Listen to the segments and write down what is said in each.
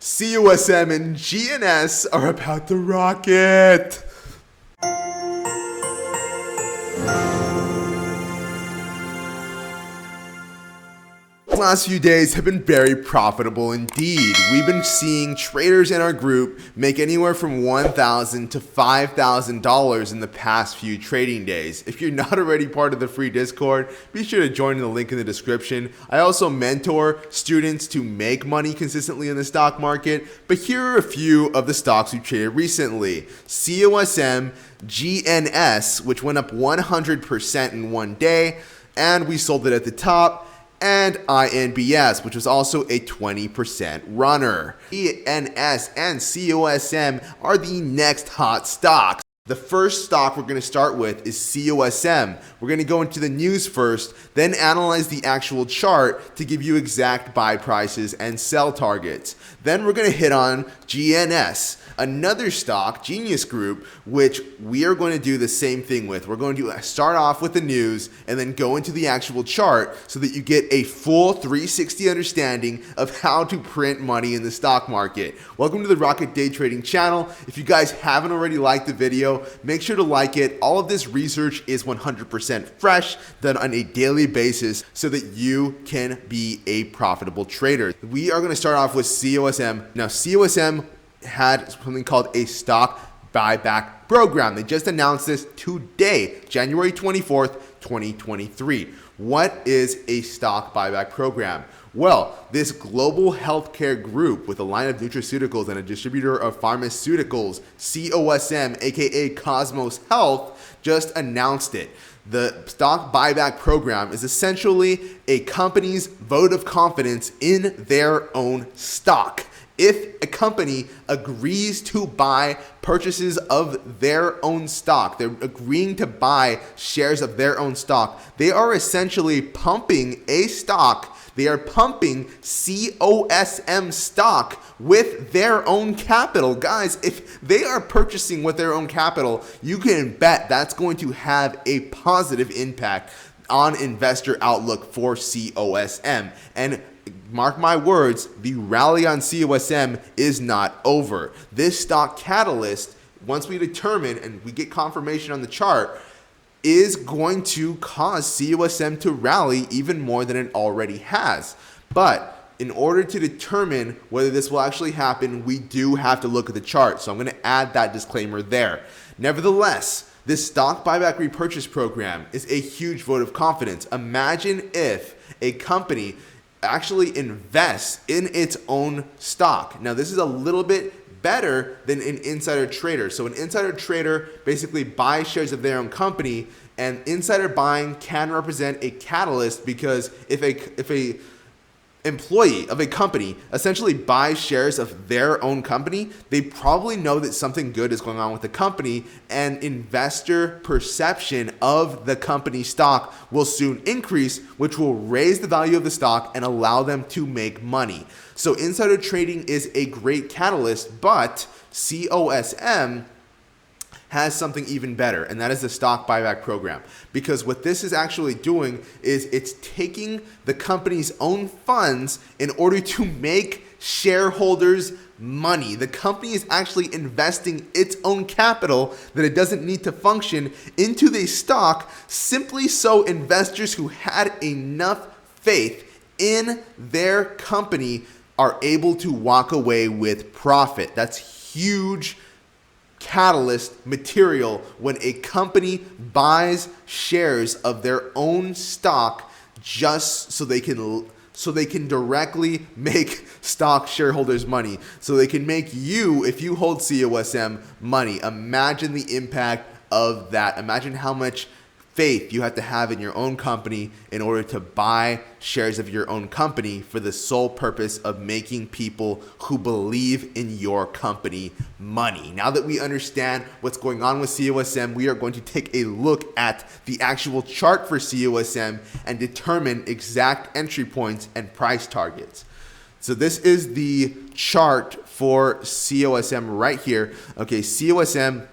COSM and GNS are about to rocket. The last few days have been very profitable indeed. We've been seeing traders in our group make anywhere from $1,000 to $5,000 in the past few trading days. If you're not already part of the free Discord, be sure to join the link in the description. I also mentor students to make money consistently in the stock market, but here are a few of the stocks we've traded recently. COSM, GNS, which went up 100% in one day, and we sold it at the top, and INPX, which was also a 20% runner. GNS and COSM are the next hot stocks. The first stock we're going to start with is COSM. We're going to go into the news first, then analyze the actual chart to give you exact buy prices and sell targets. Then we're going to hit on GNS, another stock, Genius Group, which we are going to do the same thing with. We're going to start off with the news and then go into the actual chart so that you get a full 360 understanding of how to print money in the stock market. Welcome to the Rocket Day Trading channel. If you guys haven't already liked the video, make sure to like it. All of this research is 100% fresh, done on a daily basis so that you can be a profitable trader. We are going to start off with COSM. Now, COSM had something called a stock buyback program. They just announced this today, January 24th, 2023. What is a stock buyback program? Well, this global healthcare group with a line of nutraceuticals and a distributor of pharmaceuticals, COSM, aka Cosmos Health, just announced it. The stock buyback program is essentially a company's vote of confidence in their own stock. If a company agrees to buy purchases of their own stock, they're agreeing to buy shares of their own stock, they are essentially pumping a stock. They are pumping COSM stock with their own capital. Guys, if they are purchasing with their own capital, you can bet that's going to have a positive impact on investor outlook for COSM. And mark my words, the rally on COSM is not over. This stock catalyst, once we determine and we get confirmation on the chart, is going to cause COSM to rally even more than it already has. But in order to determine whether this will actually happen, we do have to look at the chart. So I'm going to add that disclaimer there. Nevertheless, this stock buyback repurchase program is a huge vote of confidence. Imagine if a company actually invests in its own stock. Now, this is a little bit better than an insider trader. So an insider trader basically buys shares of their own company, and insider buying can represent a catalyst because if a employee of a company essentially buys shares of their own company, they probably know that something good is going on with the company, and investor perception of the company stock will soon increase, which will raise the value of the stock and allow them to make money. So insider trading is a great catalyst, but COSM has something even better, and that is the stock buyback program. Because what this is actually doing is it's taking the company's own funds in order to make shareholders money. The company is actually investing its own capital that it doesn't need to function into the stock simply so investors who had enough faith in their company are able to walk away with profit. That's huge catalyst material when a company buys shares of their own stock just so they can directly make stock shareholders money, so they can make you, if you hold COSM, money. Imagine the impact of that. Imagine how much faith you have to have in your own company in order to buy shares of your own company for the sole purpose of making people who believe in your company money. Now that we understand what's going on with COSM, we are going to take a look at the actual chart for COSM and determine exact entry points and price targets. So this is the chart for COSM right here. Okay, COSM,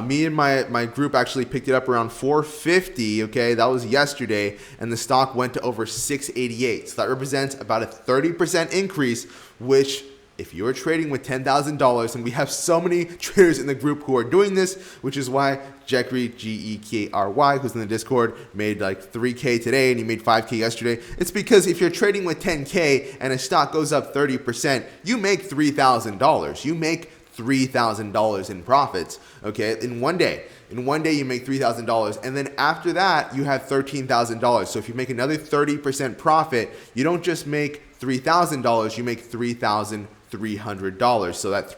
me and my group actually picked it up around 450. Okay, that was yesterday, and the stock went to over 688. So that represents about a 30% increase, which If you're trading with $10,000, and we have so many traders in the group who are doing this, which is why Jekry, Gekry, who's in the Discord, made like 3K today and he made 5K yesterday. It's because if you're trading with 10K and a stock goes up 30%, you make $3,000. You make $3,000 in profits, okay, in one day. In one day, you make $3,000, and then after that, you have $13,000. So if you make another 30% profit, you don't just make $3,000, you make $3,300. So that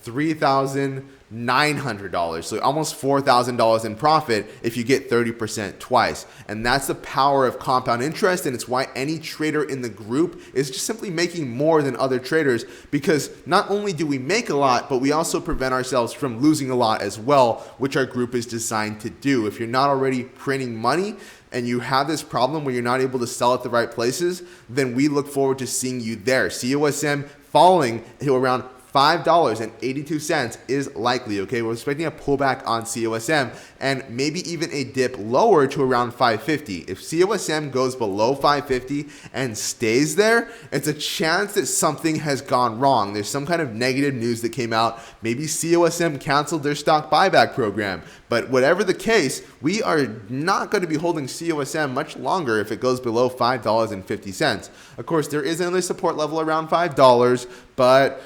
$3,900, so almost $4,000 in profit if you get 30% twice. And that's the power of compound interest, and it's why any trader in the group is just simply making more than other traders, because not only do we make a lot, but we also prevent ourselves from losing a lot as well, which our group is designed to do. If you're not already printing money and you have this problem where you're not able to sell at the right places, then we look forward to seeing you there. COSM falling to around $5.82 is likely, okay? We're expecting a pullback on COSM and maybe even a dip lower to around 550. If COSM goes below 550 and stays there, it's a chance that something has gone wrong. There's some kind of negative news that came out. Maybe COSM canceled their stock buyback program. But whatever the case, we are not going to be holding COSM much longer if it goes below $5.50. Of course, there is another support level around $5, but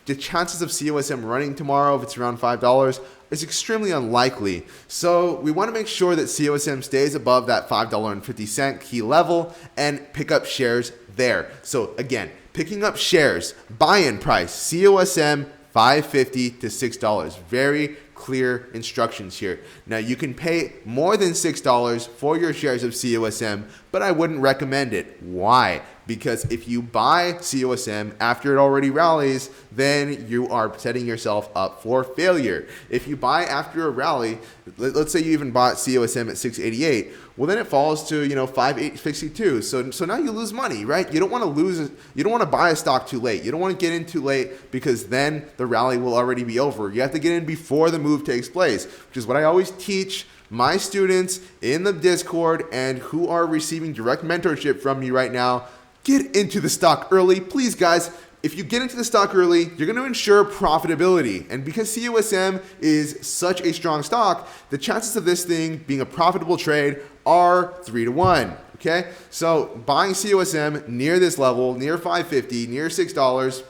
the chances of COSM running tomorrow, if it's around $5, is extremely unlikely. So we want to make sure that COSM stays above that $5.50 key level and pick up shares there. So again, picking up shares, buy-in price, COSM $5.50 to $6. Very clear instructions here. Now you can pay more than $6 for your shares of COSM, but I wouldn't recommend it. Why? Because if you buy COSM after it already rallies, then you are setting yourself up for failure. If you buy after a rally, let's say you even bought COSM at 688, well then it falls to 562. So now you lose money, right? You don't want to lose. You don't want to buy a stock too late. You don't want to get in too late because then the rally will already be over. You have to get in before the move takes place, which is what I always teach my students in the Discord and who are receiving direct mentorship from me right now. Get into the stock early. Please, guys, if you get into the stock early, you're going to ensure profitability. And because COSM is such a strong stock, the chances of this thing being a profitable trade are 3 to 1. Okay? So buying COSM near this level, near 550, near $6,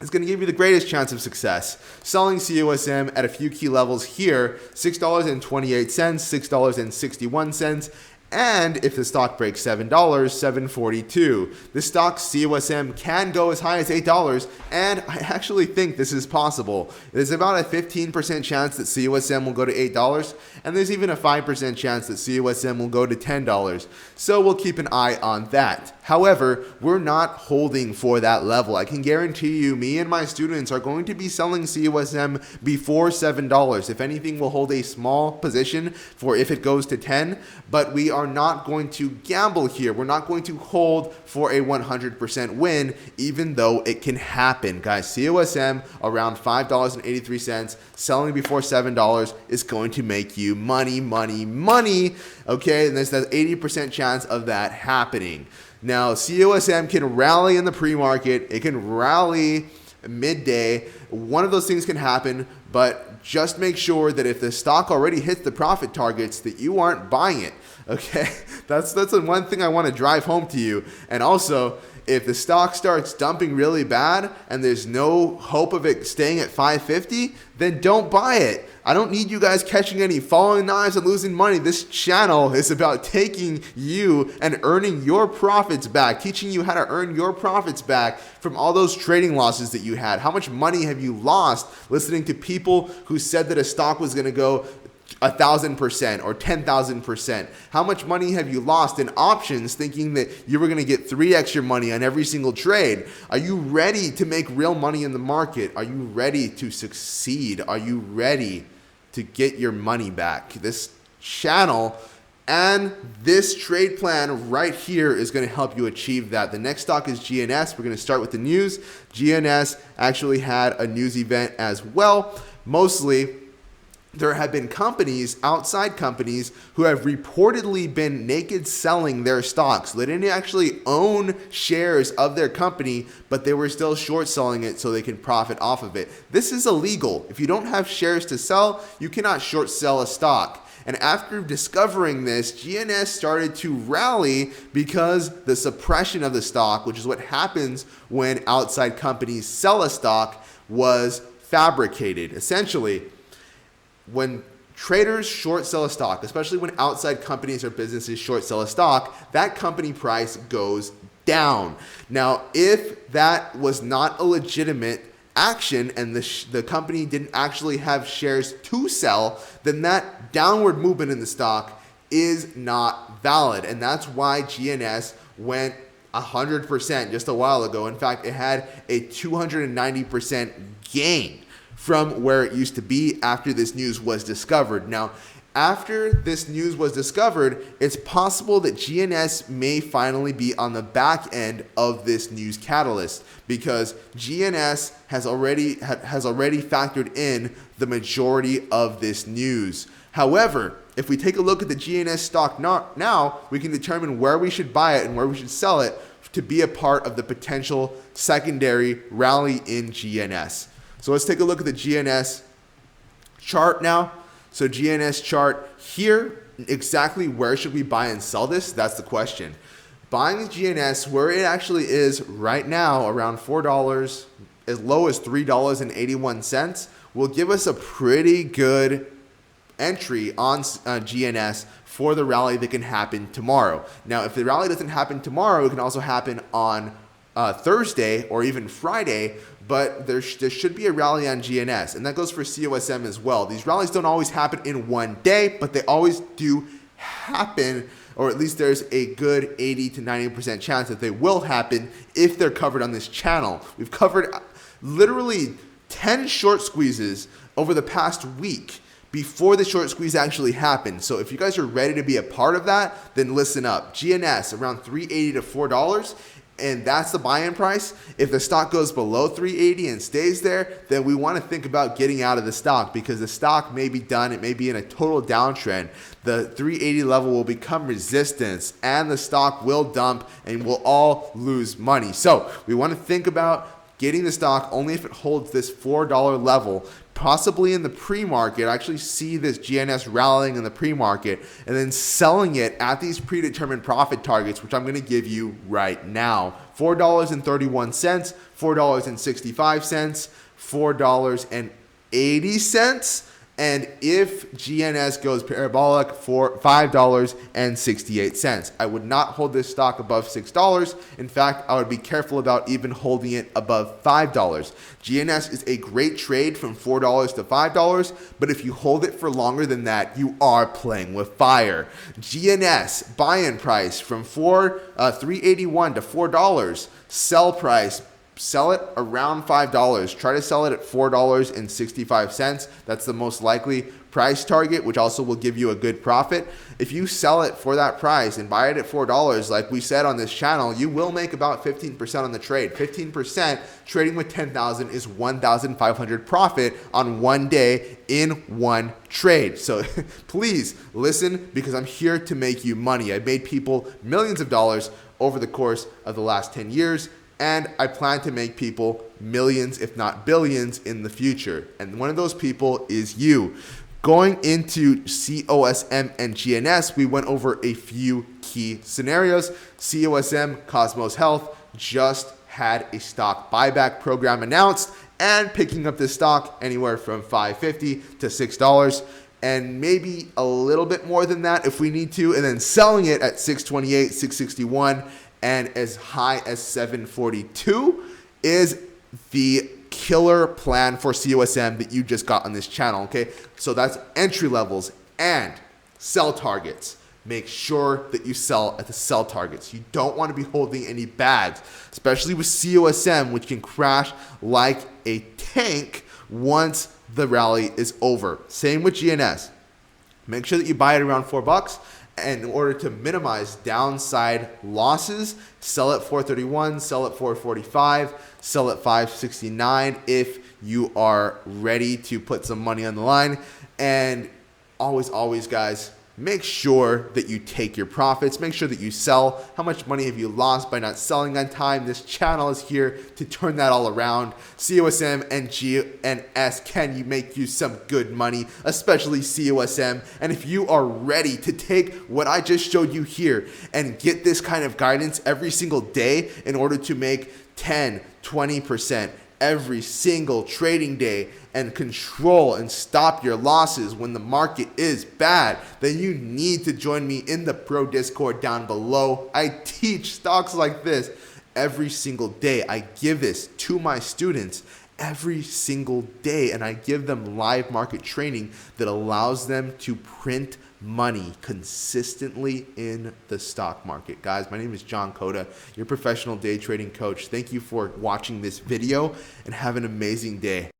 is going to give you the greatest chance of success. Selling COSM at a few key levels here, $6.28, $6.61, and if the stock breaks $7, $7.42. The stock COSM can go as high as $8, and I actually think this is possible. There's about a 15% chance that COSM will go to $8, and there's even a 5% chance that COSM will go to $10. So we'll keep an eye on that. However, we're not holding for that level. I can guarantee you, me and my students are going to be selling COSM before $7. If anything, we'll hold a small position for if it goes to 10, but we are not going to gamble here. We're not going to hold for a 100% win, even though it can happen. Guys, COSM around $5.83, selling before $7 is going to make you money, money, money. Okay, and there's that 80% chance of that happening. Now, COSM can rally in the pre-market. It can rally midday. One of those things can happen, but just make sure that if the stock already hits the profit targets, that you aren't buying it. Okay, that's the one thing I want to drive home to you. And also, if the stock starts dumping really bad and there's no hope of it staying at 550, then don't buy it. I don't need you guys catching any falling knives and losing money. This channel is about taking you and earning your profits back, teaching you how to earn your profits back from all those trading losses that you had. How much money have you lost listening to people who said that a stock was going to go 1,000% or 10,000%? How much money have you lost in options thinking that you were going to get 3x your money on every single trade? Are you ready to make real money in the market? Are you ready to succeed? Are you ready to get your money back? This channel and this trade plan right here is going to help you achieve that. The next stock is GNS. We're going to start with the news. GNS actually had a news event as well. Mostly there have been companies, outside companies, who have reportedly been naked selling their stocks. They didn't actually own shares of their company, but they were still short selling it so they can profit off of it. This is illegal. If you don't have shares to sell, you cannot short sell a stock. And after discovering this, GNS started to rally because the suppression of the stock, which is what happens when outside companies sell a stock, was fabricated. Essentially, when traders short sell a stock, especially when outside companies or businesses short sell a stock, that company price goes down. Now, if that was not a legitimate action and the company didn't actually have shares to sell, then that downward movement in the stock is not valid. And that's why GNS went 100% just a while ago. In fact, it had a 290% gain from where it used to be after this news was discovered. Now, after this news was discovered, it's possible that GNS may finally be on the back end of this news catalyst, because GNS has already factored in the majority of this news. However, if we take a look at the GNS stock now, we can determine where we should buy it and where we should sell it to be a part of the potential secondary rally in GNS. So let's take a look at the GNS chart now. So GNS chart here, exactly where should we buy and sell this? That's the question. Buying GNS where it actually is right now, around $4, as low as $3.81, will give us a pretty good entry on GNS for the rally that can happen tomorrow. Now, if the rally doesn't happen tomorrow, it can also happen on Thursday or even Friday, but there should be a rally on GNS, and that goes for COSM as well. These rallies don't always happen in one day, but they always do happen, or at least there's a good 80 to 90% chance that they will happen if they're covered on this channel. We've covered literally 10 short squeezes over the past week before the short squeeze actually happened. So if you guys are ready to be a part of that, then listen up. GNS around $3.80 to $4. And that's the buy-in price. If the stock goes below 380 and stays there, then we want to think about getting out of the stock, because the stock may be done. It may be in a total downtrend. The 380 level will become resistance, and the stock will dump, and we'll all lose money. So we want to think about getting the stock only if it holds this $4 level, possibly in the pre-market. I actually see this GNS rallying in the pre-market and then selling it at these predetermined profit targets, which I'm going to give you right now. $4.31, $4.65, $4.80, and if GNS goes parabolic, for $5.68. I would not hold this stock above $6. In fact, I would be careful about even holding it above $5. GNS is a great trade from $4 to $5, but if you hold it for longer than that, you are playing with fire. GNS buy-in price from $3.81 to $4. Sell price, sell it around $5. Try to sell it at $4.65. That's the most likely price target, which also will give you a good profit. If you sell it for that price and buy it at $4, like we said on this channel, you will make about 15% on the trade. 15% trading with 10,000 is 1,500 profit on one day in one trade. So please listen, because I'm here to make you money. I've made people millions of dollars over the course of the last 10 years. And I plan to make people millions, if not billions, in the future. And one of those people is you. Going into COSM and GNS, we went over a few key scenarios. COSM, Cosmos Health, just had a stock buyback program announced, and picking up this stock anywhere from $5.50 to $6. And maybe a little bit more than that if we need to, and then selling it at $6.28, $6.61, and as high as $7.42 is the killer plan for COSM that you just got on this channel, okay? So that's entry levels and sell targets. Make sure that you sell at the sell targets. You don't want to be holding any bags, especially with COSM, which can crash like a tank once the rally is over. Same with GNS. Make sure that you buy it around $4. And in order to minimize downside losses, sell at $4.31, sell at $4.45, sell at $5.69 if you are ready to put some money on the line. And always, guys, make sure that you take your profits. Make sure that you sell. How much money have you lost by not selling on time? This channel is here to turn that all around. COSM and GNS can you make you some good money, especially COSM. And if you are ready to take what I just showed you here and get this kind of guidance every single day in order to make 10, 20% every single trading day and control and stop your losses when the market is bad, then you need to join me in the Pro Discord down below. I teach stocks like this every single day. I give this to my students every single day, and I give them live market training that allows them to print money consistently in the stock market. Guys, my name is John Cota, your professional day trading coach. Thank you for watching this video and have an amazing day.